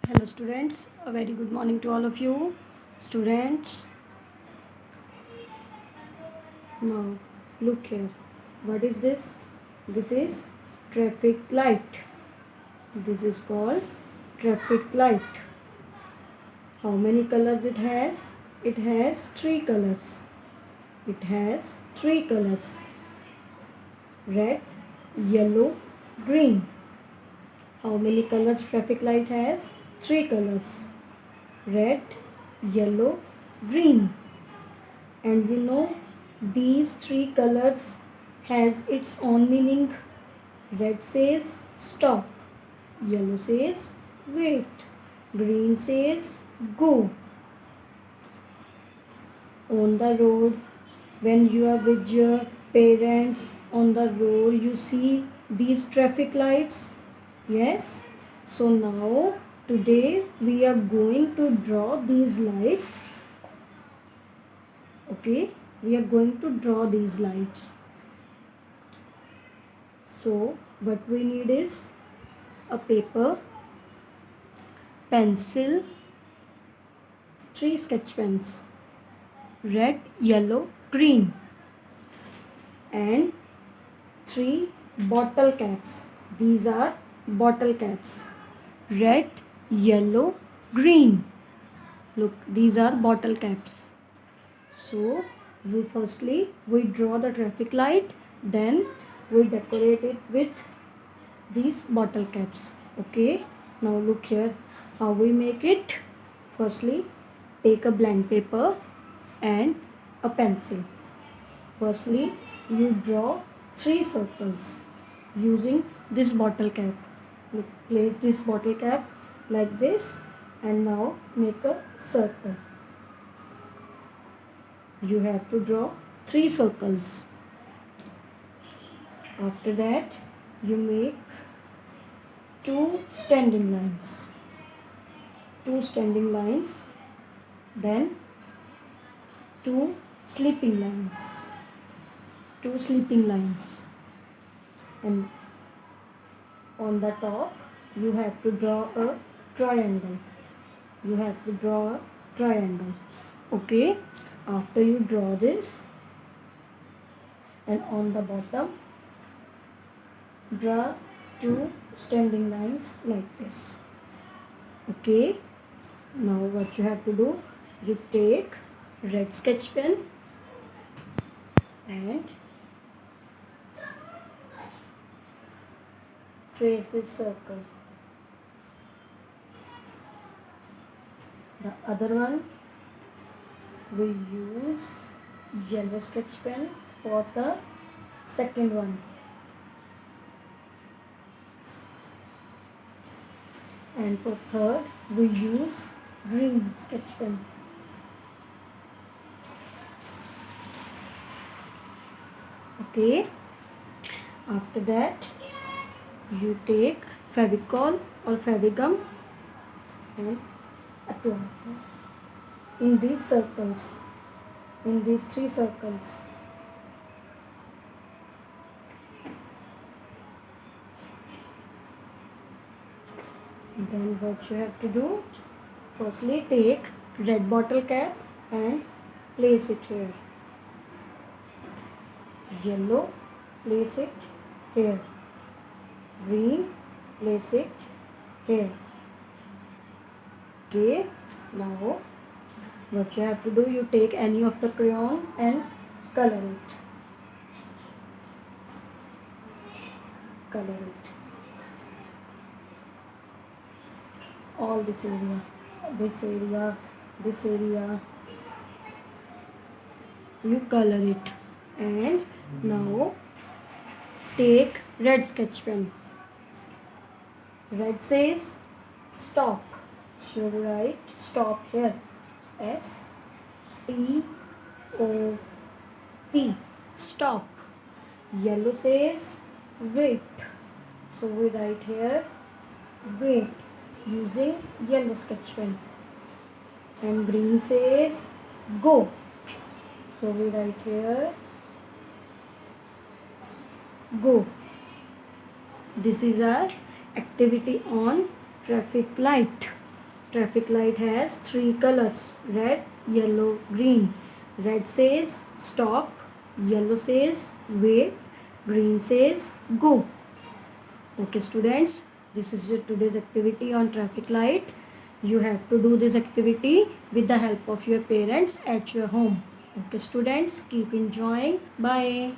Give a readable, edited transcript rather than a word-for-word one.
Hello students, a very good morning to all of you. Students, now look here. What is this? This is traffic light. This is called traffic light. How many colors it has? It has three colors. It has three colors. Red, yellow, green. How many colors traffic light has? Three colors. Red, yellow, green. And you know these three colors has its own meaning. Red says stop, yellow says wait, green says go. On the road, when you are with your parents on the road, you see these traffic lights. Yes, so now today we are going to draw these lights. Okay, we are going to draw these lights. So what we need is a paper, pencil, three sketch pens, red, yellow, green, and three bottle caps. These are bottle caps. Red, yellow, green. Look, these are bottle caps. So we draw the traffic light, then we decorate it with these bottle caps. Okay, now look here how we make it. Firstly, take a blank paper and a pencil. Firstly, you draw three circles using this bottle cap. Look, place this bottle cap like this and now make a circle. You have to draw three circles. After that, you make two standing lines. Two standing lines, then two sleeping lines. Two sleeping lines. And on the top, you have to draw a triangle. You have to draw a triangle. Okay, after you draw this, and on the bottom, draw two standing lines like this. Okay, now what you have to do, you take red sketch pen and trace this circle. The other one, we use yellow sketch pen for the second one. And for third, we use green sketch pen. Okay, after that, you take Fevicol or Fevigum and apply in these circles, in these three circles. Then what you have to do, firstly take red bottle cap and place it here. Yellow, place it here. Green, place it here. Okay, now what you have to do, you take any of the crayon and color it. Color it. All this area, this area, this area. You color it. And now take red sketch pen. Red says stop. So write stop here. S-T-O-P. Stop. Yellow says wait. So we write here wait using yellow sketch pen. And green says go. So we write here go. This is our activity on traffic light. Traffic light has three colors: red, yellow, green. Red says stop, yellow says wait, green says go. Okay students, this is your today's activity on traffic light. You have to do this activity with the help of your parents at your home. Okay students, keep enjoying. Bye.